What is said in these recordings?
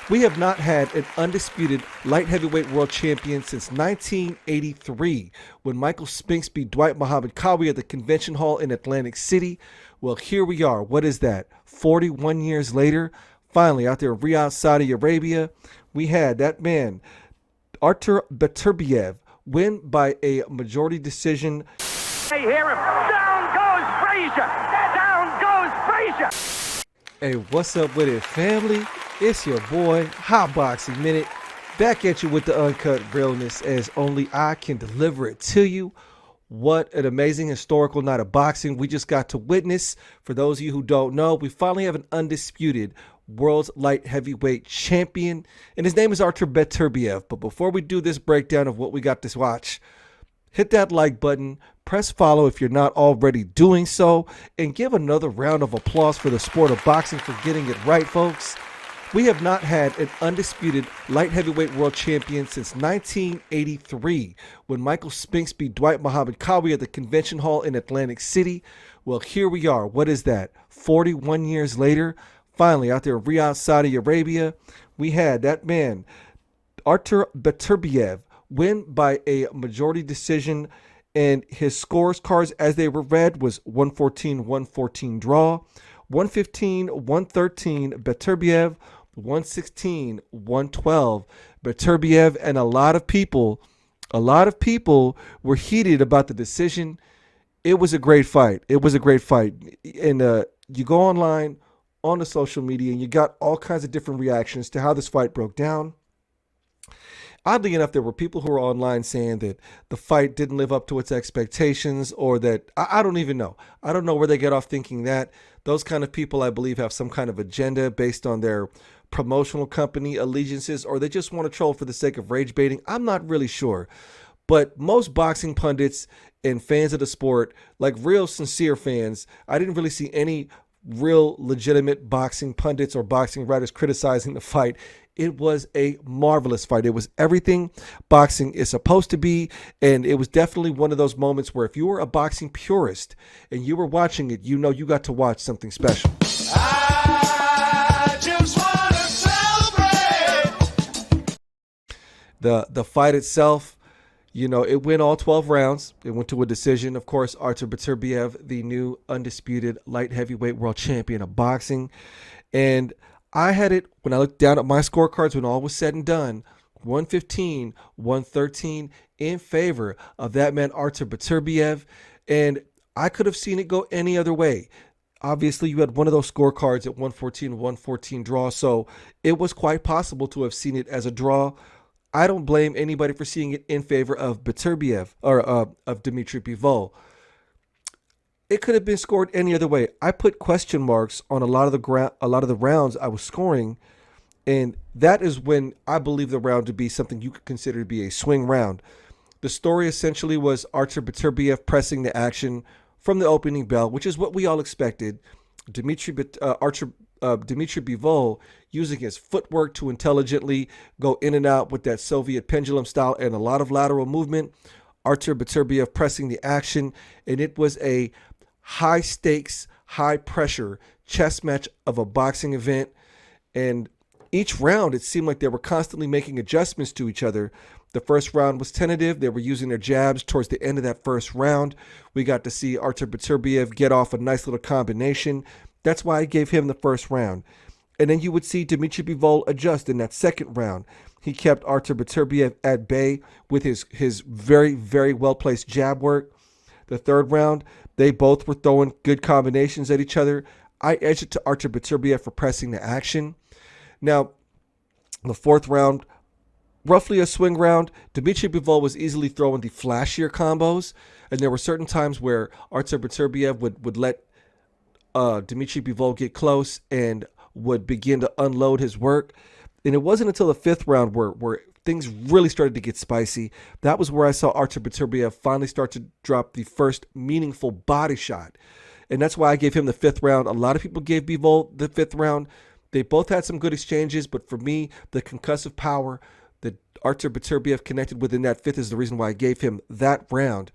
We have not had an undisputed light heavyweight world champion since 1983 when Michael Spinks beat Dwight Muhammad Qawi at the Convention Hall in Atlantic City. Well, here we are. What is that? 41 years later, finally out there in Riyadh, Saudi Arabia, we had that man, Artur Beterbiev, win by a majority decision. They hear him. Down goes Frazier. Down goes Frazier. Hey, what's up with it, family? It's your boy, Hot Boxing Minute, back at you with the uncut realness as only I can deliver it to you. What an amazing historical night of boxing we just got to witness. For those of you who don't know, we finally have an undisputed world's light heavyweight champion, and his name is Artur Beterbiev. But before we do this breakdown of what we got to watch, hit that like button, press follow if you're not already doing so, and give another round of applause for the sport of boxing for getting it right, folks. We have not had an undisputed light heavyweight world champion since 1983 when Michael Spinks beat Dwight Muhammad Qawi at the Convention Hall in Atlantic City. Well, here we are. What is that? 41 years later, finally out there in Riyadh, Saudi Arabia, we had that man, Artur Beterbiev, win by a majority decision, and his scores cards as they were read was 114-114 draw, 115-113 Beterbiev, 116-112 Beterbiev, and a lot of people were heated about the decision. It was a great fight. And you go online on the social media and you got all kinds of different reactions to how this fight broke down. Oddly enough, there were people who were online saying that the fight didn't live up to its expectations, or that I don't even know. I don't know where they get off thinking that. Those kind of people, I believe, have some kind of agenda based on their promotional company allegiances, or they just want to troll for the sake of rage baiting. I'm not really sure. But most boxing pundits and fans of the sport, like real sincere fans, I didn't really see any real legitimate boxing pundits or boxing writers criticizing the fight. It was a marvelous fight. It was everything boxing is supposed to be, and it was definitely one of those moments where if you were a boxing purist and you were watching it, you know you got to watch something special. I just want to celebrate. The fight itself, you know, it went all 12 rounds. It went to a decision. Of course, Artur Beterbiev, the new undisputed light heavyweight world champion of boxing. And I had it, when I looked down at my scorecards, when all was said and done, 115-113 in favor of that man, Artur Beterbiev. And I could have seen it go any other way. Obviously, you had one of those scorecards at 114-114 draw, so it was quite possible to have seen it as a draw. I don't blame anybody for seeing it in favor of Beterbiev, or of Dmitry. It could have been scored any other way. I put question marks on a lot of the rounds I was scoring, and that is when I believe the round to be something you could consider to be a swing round. The story essentially was Artur Beterbiev pressing the action from the opening bell, which is what we all expected. Dmitry Bivol using his footwork to intelligently go in and out with that Soviet pendulum style and a lot of lateral movement. Artur Beterbiev pressing the action, and it was a high stakes, high pressure chess match of a boxing event. And each round, it seemed like they were constantly making adjustments to each other. The first round was tentative. They were using their jabs towards the end of that first round. We got to see Artur Beterbiev get off a nice little combination. That's why I gave him the first round. And then you would see Dmitry Bivol adjust in that second round. He kept Artur Beterbiev at bay with his very, very well-placed jab work. The third round, they both were throwing good combinations at each other. I edged it to Artur Beterbiev for pressing the action. Now, the fourth round, roughly a swing round. Dmitry Bivol was easily throwing the flashier combos, and there were certain times where Artur Beterbiev would let Dmitry Bivol get close and would begin to unload his work. And it wasn't until the fifth round where things really started to get spicy. That was where I saw Artur Beterbiev finally start to drop the first meaningful body shot. And that's why I gave him the fifth round. A lot of people gave Bivol the fifth round. They both had some good exchanges, but for me, the concussive power that Artur Beterbiev connected with in that fifth is the reason why I gave him that round.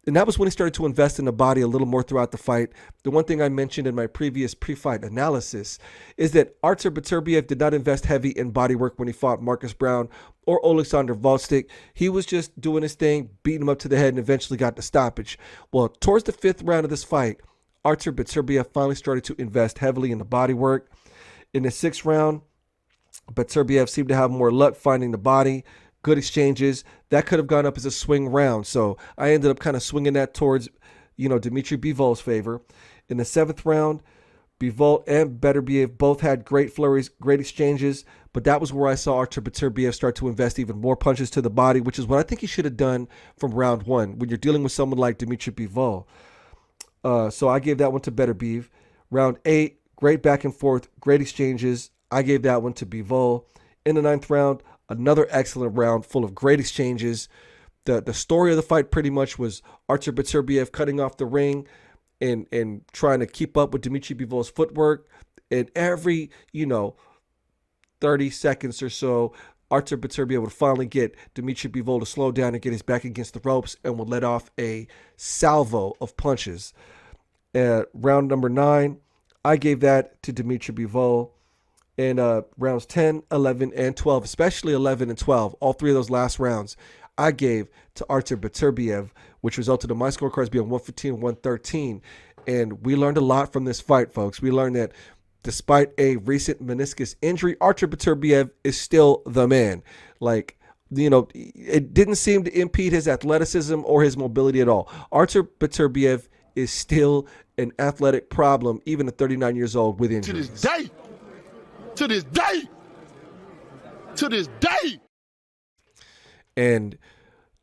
And that was when he started to invest in the body a little more throughout the fight. The one thing I mentioned in my previous pre-fight analysis is that Artur Beterbiev did not invest heavy in body work when he fought Marcus Brown or Alexander Volstik. He was just doing his thing, beating him up to the head, and eventually got the stoppage. Well, towards the 5th round of this fight, Artur Beterbiev finally started to invest heavily in the body work. In the 6th round, Beterbiev seemed to have more luck finding the body. Good exchanges. That could have gone up as a swing round. So I ended up kind of swinging that towards, Dmitry Bivol's favor. In the 7th round, Bivol and Beterbiev both had great flurries, great exchanges, but that was where I saw Artur Beterbiev start to invest even more punches to the body, which is what I think he should have done from round 1 when you're dealing with someone like Dmitry Bivol. So I gave that one to Beterbiev. Round 8, great back and forth, great exchanges. I gave that one to Bivol. In the 9th round, another excellent round full of great exchanges. The story of the fight pretty much was Artur Beterbiev cutting off the ring and trying to keep up with Dmitry Bivol's footwork. And every, 30 seconds or so, Artur Beterbiev would finally get Dmitry Bivol to slow down and get his back against the ropes and would let off a salvo of punches. Round number 9, I gave that to Dmitry Bivol. And rounds 10, 11, and 12, especially 11 and 12, all 3 of those last rounds, I gave to Artur Beterbiev, which resulted in my scorecards being 115 and 113. And we learned a lot from this fight, folks. We learned that despite a recent meniscus injury, Artur Beterbiev is still the man. It didn't seem to impede his athleticism or his mobility at all. Artur Beterbiev is still an athletic problem, even at 39 years old with injuries. To this day. To this day. To this day. And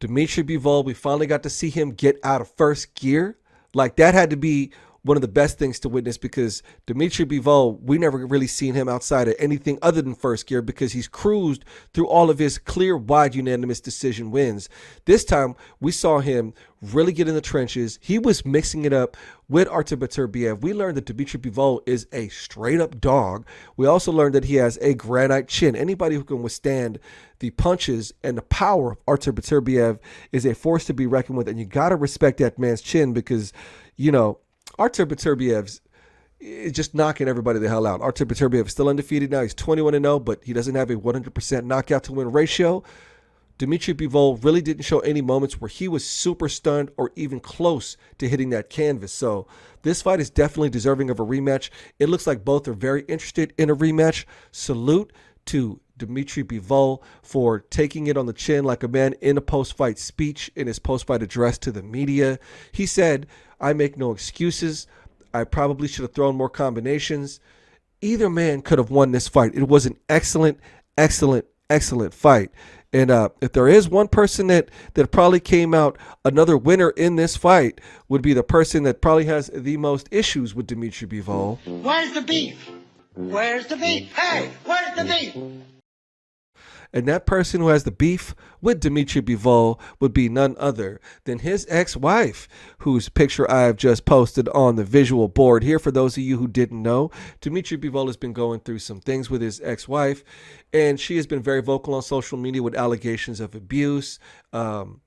Dmitry Bivol, we finally got to see him get out of first gear. Like, that had to be one of the best things to witness, because Dmitry Bivol, we never really seen him outside of anything other than first gear, because he's cruised through all of his clear, wide, unanimous decision wins. This time, we saw him really get in the trenches. He was mixing it up with Artur Beterbiev. We learned that Dmitry Bivol is a straight-up dog. We also learned that he has a granite chin. Anybody who can withstand the punches and the power of Artur Beterbiev is a force to be reckoned with, and you got to respect that man's chin, because, Artur Beterbiev's is just knocking everybody the hell out. Artur Beterbiev is still undefeated now. He's 21-0, but he doesn't have a 100% knockout to win ratio. Dmitry Bivol really didn't show any moments where he was super stunned or even close to hitting that canvas. So this fight is definitely deserving of a rematch. It looks like both are very interested in a rematch. Salute to Dmitry Bivol for taking it on the chin like a man in a post-fight speech, in his post-fight address to the media. He said, "I make no excuses. I probably should have thrown more combinations." Either man could have won this fight. It was an excellent, excellent, excellent fight. And if there is one person that probably came out another winner in this fight, would be the person that probably has the most issues with Dmitry Bivol. Where's the beef? Where's the beef? Hey, where's the beef? And that person who has the beef with Dmitry Bivol would be none other than his ex-wife, whose picture I have just posted on the visual board here. For those of you who didn't know, Dmitry Bivol has been going through some things with his ex-wife, and she has been very vocal on social media with allegations of abuse, of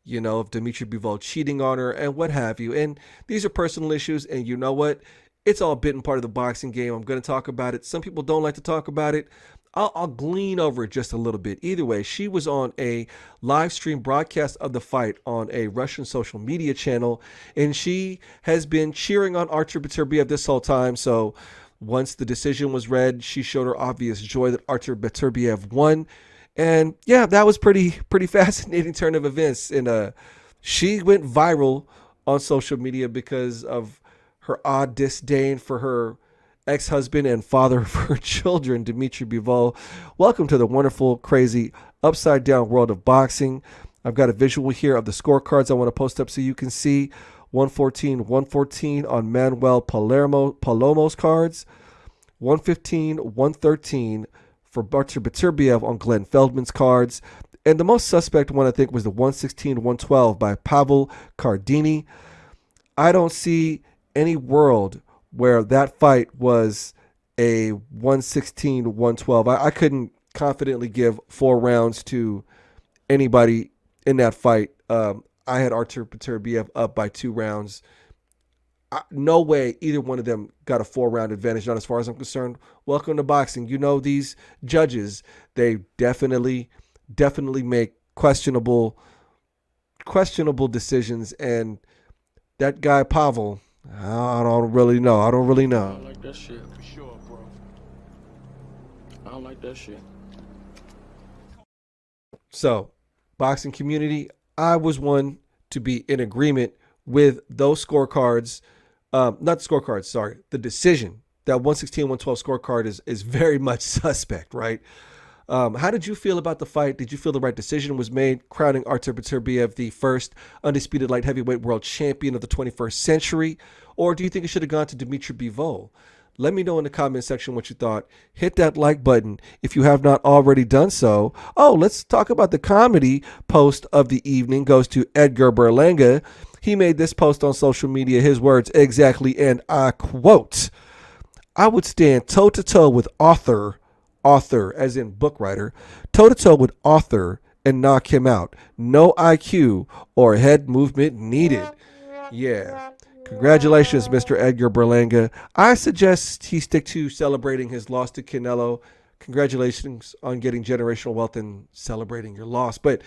Dmitry Bivol cheating on her and what have you. And these are personal issues, and you know what? It's all been part of the boxing game. I'm going to talk about it. Some people don't like to talk about it. I'll glean over it just a little bit. Either way, she was on a live stream broadcast of the fight on a Russian social media channel, and she has been cheering on Artur Beterbiev this whole time. So once the decision was read, she showed her obvious joy that Artur Beterbiev won. And yeah, that was pretty fascinating turn of events. And she went viral on social media because of her odd disdain for her ex-husband and father of her children, Dmitry Bivol. Welcome to the wonderful, crazy, upside-down world of boxing. I've got a visual here of the scorecards I want to post up so you can see. 114 on Manuel Palomo's cards. 113 for Artur Beterbiev on Glenn Feldman's cards. And the most suspect one, I think, was the 116-112 by Pavel Cardini. I don't see any world where that fight was a 116-112. I couldn't confidently give 4 rounds to anybody in that fight. I had Artur Beterbiev up by 2 rounds. No way either one of them got a 4-round advantage, not as far as I'm concerned. Welcome to boxing. You know, these judges, they definitely make questionable decisions. And that guy Pavel, I don't really know. I don't like that shit. For sure, bro. I don't like that shit. So, boxing community, I was one to be in agreement with those scorecards. Not scorecards, sorry. The decision. That 116-112 scorecard is very much suspect, right? How did you feel about the fight? Did you feel the right decision was made, crowning Artur Beterbiev the first undisputed light heavyweight world champion of the 21st century? Or do you think it should have gone to Dmitry Bivol? Let me know in the comment section what you thought. Hit that like button if you have not already done so. Oh, let's talk about the comedy post of the evening. Goes to Edgar Berlanga. He made this post on social media, his words exactly, and I quote, "I would stand toe-to-toe with Artur, as in book writer, toe-to-toe with Artur and knock him out. No IQ or head movement needed." Yeah. Congratulations, Mr. Edgar Berlanga. I suggest he stick to celebrating his loss to Canelo. Congratulations on getting generational wealth and celebrating your loss. But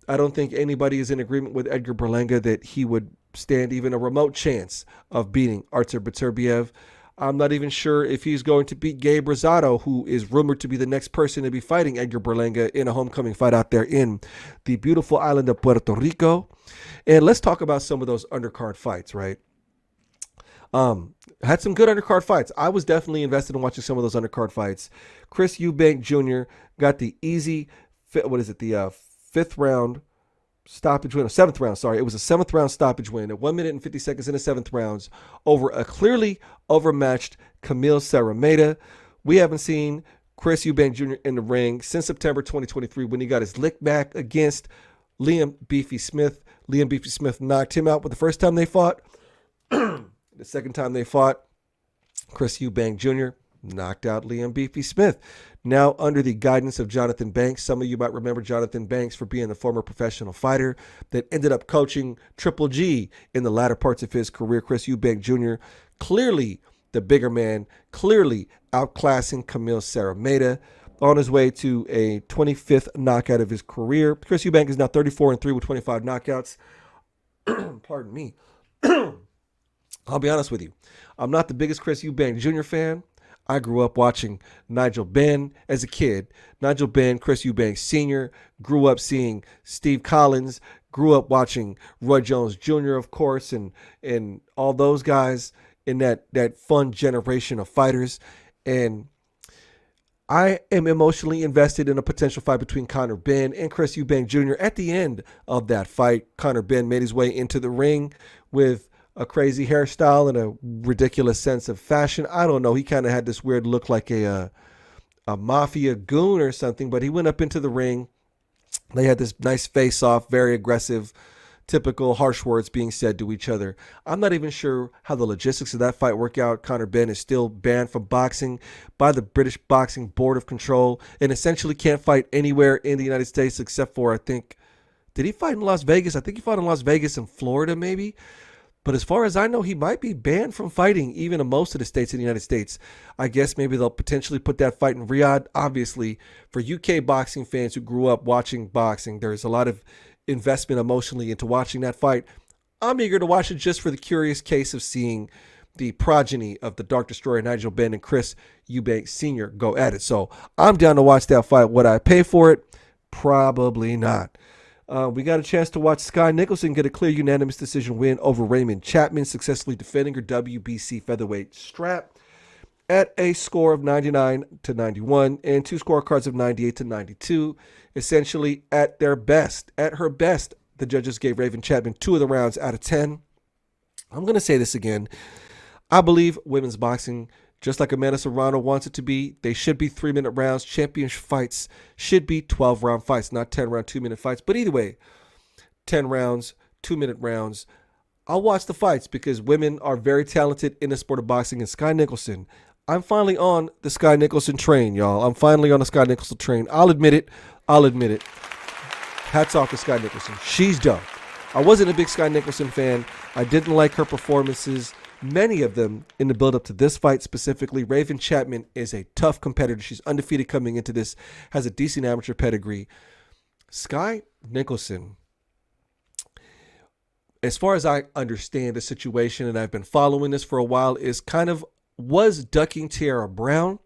I don't think anybody is in agreement with Edgar Berlanga that he would stand even a remote chance of beating Artur Beterbiev. I'm not even sure if he's going to beat Gabe Rosado, who is rumored to be the next person to be fighting Edgar Berlanga in a homecoming fight out there in the beautiful island of Puerto Rico. And let's talk about some of those undercard fights, right? Had some good undercard fights. I was definitely invested in watching some of those undercard fights. Chris Eubank Jr. got the easy, the fifth round stoppage win, 7th round, sorry. It was a 7th round stoppage win at 1 minute and 50 seconds in the 7th rounds over a clearly overmatched Camille Sarameda. We haven't seen Chris Eubank Jr. in the ring since September 2023 when he got his lick back against Liam Beefy Smith. Liam Beefy Smith knocked him out with the first time they fought. The second time they fought, Chris Eubank Jr. knocked out Liam Beefy Smith. Now under the guidance of Jonathan Banks. Some of you might remember Jonathan Banks for being the former professional fighter that ended up coaching Triple G in the latter parts of his career. Chris Eubank Jr. clearly the bigger man, clearly outclassing Camille Sarameda on his way to a 25th knockout of his career. Chris Eubank is now 34-3 with 25 knockouts. Pardon me. I'll be honest with you. I'm not the biggest Chris Eubank Jr. fan. I grew up watching Nigel Benn as a kid. Nigel Benn, Chris Eubank Sr. Grew up seeing Steve Collins. Grew up watching Roy Jones Jr., of course, and all those guys in that fun generation of fighters. And I am emotionally invested in a potential fight between Conor Benn and Chris Eubank Jr. At the end of that fight, Conor Benn made his way into the ring with a crazy hairstyle and a ridiculous sense of fashion. I don't know. He kind of had this weird look like a mafia goon or something, but he went up into the ring. They had this nice face-off, very aggressive, typical harsh words being said to each other. I'm not even sure how the logistics of that fight work out. Conor Benn is still banned from boxing by the British Boxing Board of Control and essentially can't fight anywhere in the United States except for, I think, did he fight in Las Vegas? I think he fought in Las Vegas and Florida maybe. But as far as I know, he might be banned from fighting even in most of the states in the United States. I guess maybe they'll potentially put that fight in Riyadh. Obviously, for UK boxing fans who grew up watching boxing, there's a lot of investment emotionally into watching that fight. I'm eager to watch it just for the curious case of seeing the progeny of the Dark Destroyer, Nigel Benn, and Chris Eubank Sr. go at it. So I'm down to watch that fight. Would I pay for it? Probably not. We got a chance to watch Sky Nicholson get a clear unanimous decision win over Raymond Chapman, successfully defending her WBC featherweight strap at a score of 99-91 and 2 scorecards of 98-92. Essentially at her best, the judges gave Raven Chapman 2 of the rounds out of 10. I'm going to say this again. I believe women's boxing, just like Amanda Serrano wants it to be, they should be 3-minute rounds. Championship fights should be 12-round fights, not 10-round, 2-minute fights. But either way, 10 rounds, 2-minute rounds. I'll watch the fights because women are very talented in the sport of boxing. And Sky Nicholson, I'm finally on the Sky Nicholson train, y'all. I'm finally on the Sky Nicholson train. I'll admit it. Hats off to Sky Nicholson. She's dope. I wasn't a big Sky Nicholson fan. I didn't like her performances, many of them in the build-up to this fight specifically. Raven Chapman is a tough competitor. She's undefeated coming into this, has a decent amateur pedigree. Sky Nicholson, as far as I understand the situation, and I've been following this for a while, was ducking Tiara Brown.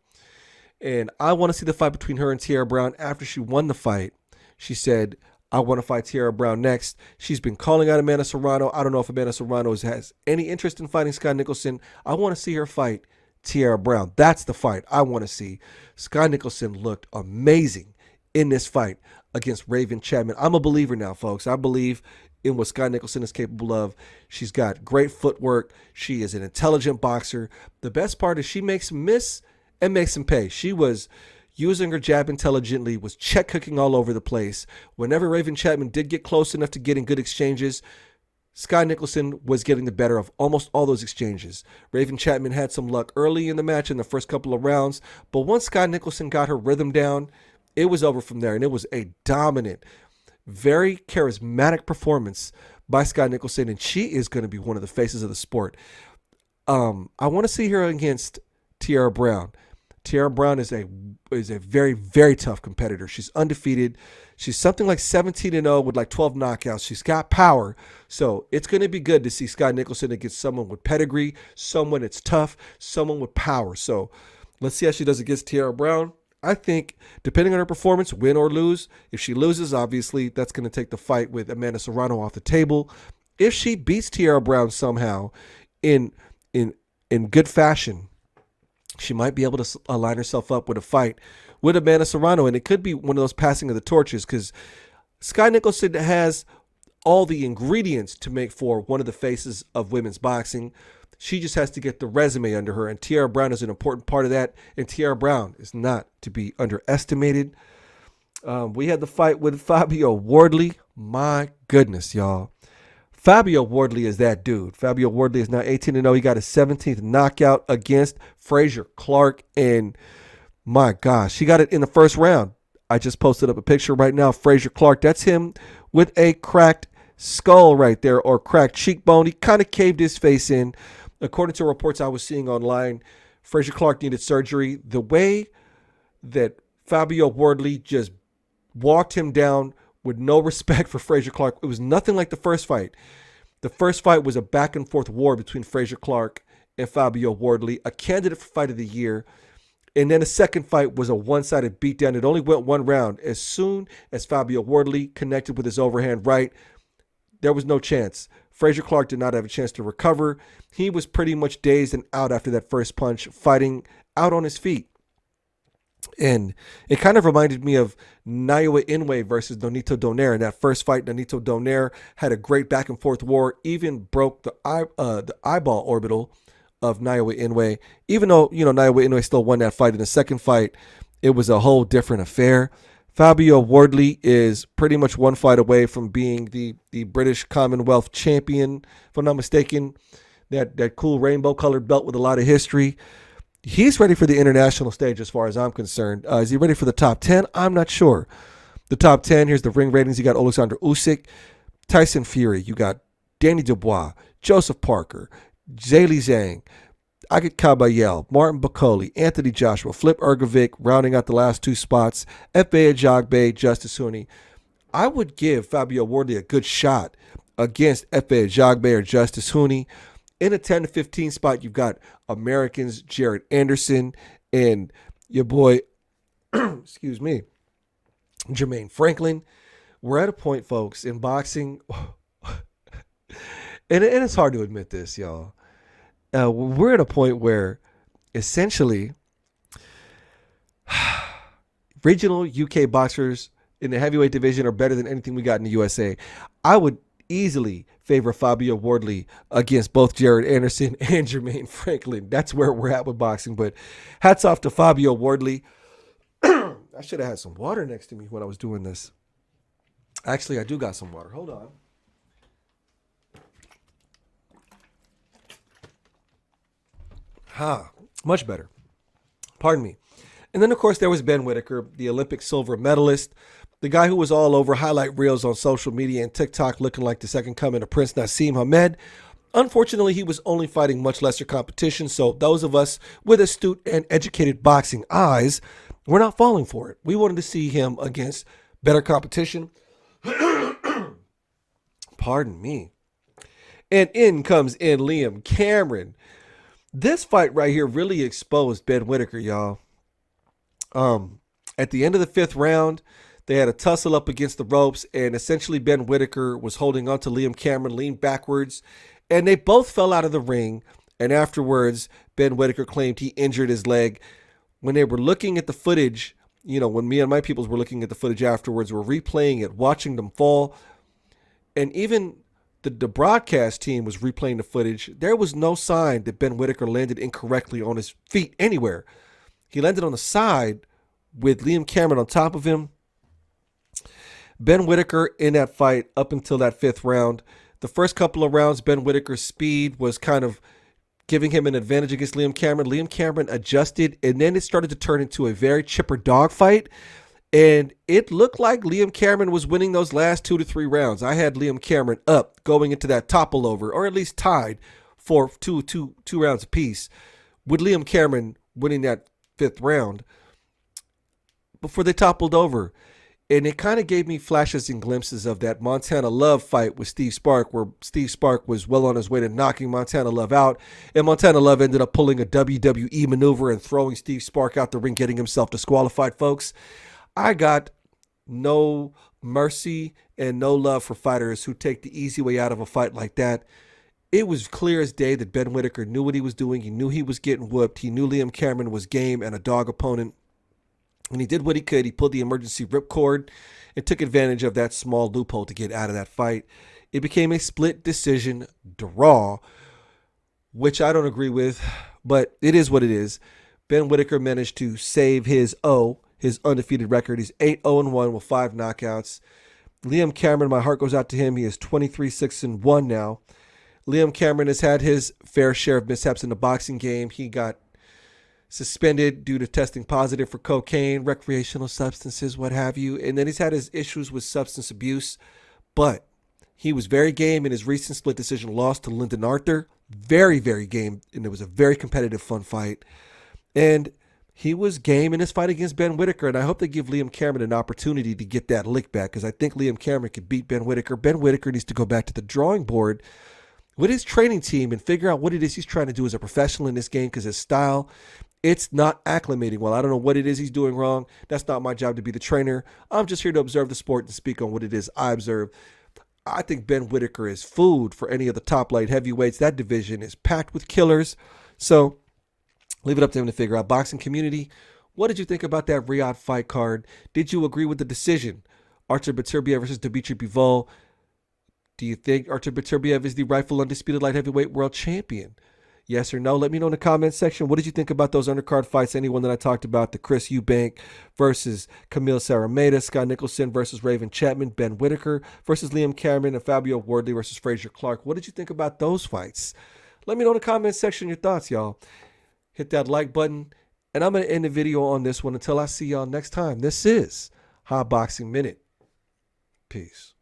And I want to see the fight between her and Tiara Brown. After she won the fight, she said, I want to fight Tiara Brown next. She's been calling out Amanda Serrano. I don't know if Amanda Serrano has any interest in fighting Sky Nicholson. I want to see her fight Tiara Brown. That's the fight I want to see. Sky Nicholson looked amazing in this fight against Raven Chapman. I'm a believer now, folks. I believe in what Sky Nicholson is capable of. She's got great footwork. She is an intelligent boxer. The best part is she makes him miss and makes him pay. She was using her jab intelligently, was check cooking all over the place. Whenever Raven Chapman did get close enough to getting good exchanges, Sky Nicholson was getting the better of almost all those exchanges. Raven Chapman had some luck early in the match in the first couple of rounds, but once Sky Nicholson got her rhythm down, it was over from there, and it was a dominant, very charismatic performance by Sky Nicholson, and she is going to be one of the faces of the sport. I want to see her against Tiara Brown. Tiara Brown is a very, very tough competitor. She's undefeated. She's something like 17-0 with like 12 knockouts. She's got power. So it's going to be good to see Sky Nicholson against someone with pedigree, someone that's tough, someone with power. So let's see how she does against Tiara Brown. I think, depending on her performance, win or lose, if she loses, obviously, that's going to take the fight with Amanda Serrano off the table. If she beats Tiara Brown somehow in good fashion, she might be able to align herself up with a fight with Amanda Serrano, and it could be one of those passing of the torches because Sky Nicholson has all the ingredients to make for one of the faces of women's boxing. She just has to get the resume under her, and Tiara Brown is an important part of that, and Tiara Brown is not to be underestimated. We had the fight with Fabio Wardley. My goodness, y'all. Fabio Wardley is that dude. Fabio Wardley is now 18-0. He got his 17th knockout against Frazier Clark, and my gosh, he got it in the first round. I just posted up a picture right now. Frazier Clark, that's him with a cracked skull right there, or cracked cheekbone. He kind of caved his face in. According to reports I was seeing online, Frazier Clark needed surgery. The way that Fabio Wardley just walked him down with no respect for Frazier Clark, it was nothing like the first fight. The first fight was a back and forth war between Frazier Clark and Fabio Wardley, a candidate for fight of the year. And then the second fight was a one-sided beatdown. It only went one round. As soon as Fabio Wardley connected with his overhand right, there was no chance. Frazier Clark did not have a chance to recover. He was pretty much dazed and out after that first punch, fighting out on his feet. And it kind of reminded me of Naoya Inoue versus Nonito Donaire. In that first fight, Nonito Donaire had a great back and forth war, even broke the eyeball orbital of Naoya Inoue. Even though, Naoya Inoue still won that fight, in the second fight, it was a whole different affair. Fabio Wardley is pretty much one fight away from being the British Commonwealth champion, if I'm not mistaken. That cool rainbow-colored belt with a lot of history. He's ready for the international stage as far as I'm concerned. Is he ready for the top 10? I'm not sure. The top 10, here's the ring ratings. You got Alexander Usyk, Tyson Fury. You got Danny Dubois, Joseph Parker, Zhilei Zhang, Agit Kabayel, Martin Bakoli, Anthony Joshua, Flip Ergovic, rounding out the last two spots, F.A. Ajagbe, Justice Huni. I would give Fabio Wardley a good shot against F.A. Ajagbe or Justice Huni. In a 10 to 15 spot, you've got Americans, Jared Anderson, and your boy, excuse me, Jermaine Franklin. We're at a point, folks, in boxing, and it's hard to admit this, y'all. We're at a point where essentially regional UK boxers in the heavyweight division are better than anything we got in the USA. I would easily favor Fabio Wardley against both Jared Anderson and Jermaine Franklin. That's where we're at with boxing. But hats off to Fabio Wardley. I should have had some water next to me when I was doing this. Actually, I do got some water. Hold on. Much better. Pardon me. And then, of course, there was Ben Whitaker, the Olympic silver medalist. The guy who was all over highlight reels on social media and TikTok looking like the second coming of Prince Nassim Hamed. Unfortunately, he was only fighting much lesser competition, so those of us with astute and educated boxing eyes were not falling for it. We wanted to see him against better competition. Pardon me. And in comes in Liam Cameron. This fight right here really exposed Ben Whittaker, y'all. At the end of the 5th round, they had a tussle up against the ropes, and essentially Ben Whittaker was holding on to Liam Cameron, leaned backwards, and they both fell out of the ring. And afterwards, Ben Whittaker claimed he injured his leg. When they were looking at the footage, when me and my peoples were looking at the footage afterwards, we're replaying it, watching them fall. And even the broadcast team was replaying the footage. There was no sign that Ben Whittaker landed incorrectly on his feet anywhere. He landed on the side with Liam Cameron on top of him. Ben Whittaker in that fight up until that 5th round. The first couple of rounds, Ben Whittaker's speed was kind of giving him an advantage against Liam Cameron. Liam Cameron adjusted, and then it started to turn into a very chipper dog fight. And it looked like Liam Cameron was winning those last 2 to 3 rounds. I had Liam Cameron up going into that topple over, or at least tied for two rounds apiece, with Liam Cameron winning that 5th round before they toppled over. And it kind of gave me flashes and glimpses of that Montana Love fight with Steve Spark, where Steve Spark was well on his way to knocking Montana Love out. And Montana Love ended up pulling a WWE maneuver and throwing Steve Spark out the ring, getting himself disqualified, folks. I got no mercy and no love for fighters who take the easy way out of a fight like that. It was clear as day that Ben Whittaker knew what he was doing. He knew he was getting whooped. He knew Liam Cameron was game and a dog opponent. And he did what he could. He pulled the emergency ripcord and took advantage of that small loophole to get out of that fight. It became a split decision draw, which I don't agree with, but it is what it is. Ben Whittaker managed to save his undefeated record. He's 8-0-1 with 5 knockouts. Liam Cameron, my heart goes out to him. He is 23-6-1 now. Liam Cameron has had his fair share of mishaps in the boxing game. He got suspended due to testing positive for cocaine, recreational substances, what have you. And then he's had his issues with substance abuse. But he was very game in his recent split decision loss to Lyndon Arthur. Very, very game. And it was a very competitive, fun fight. And he was game in his fight against Ben Whittaker. And I hope they give Liam Cameron an opportunity to get that lick back, because I think Liam Cameron could beat Ben Whittaker. Ben Whittaker needs to go back to the drawing board with his training team and figure out what it is he's trying to do as a professional in this game, because his style, it's not acclimating well. I don't know what it is he's doing wrong. That's not my job to be the trainer. I'm just here to observe the sport and speak on what it is I observe. I think Ben Whittaker is food for any of the top light heavyweights. That division is packed with killers. So leave it up to him to figure out. Boxing community, what did you think about that Riyadh fight card? Did you agree with the decision? Artur Beterbiev versus Dmitry. Do you think Artur Beterbiev is the rightful undisputed light heavyweight world champion? Yes or no? Let me know in the comment section. What did you think about those undercard fights? Anyone that I talked about, the Chris Eubank versus Camille Sarameda, Scott Nicholson versus Raven Chapman, Ben Whittaker versus Liam Cameron, and Fabio Wardley versus Frazier Clark. What did you think about those fights? Let me know in the comment section your thoughts, y'all. Hit that like button, and I'm going to end the video on this one until I see y'all next time. This is Hot Boxing Minute. Peace.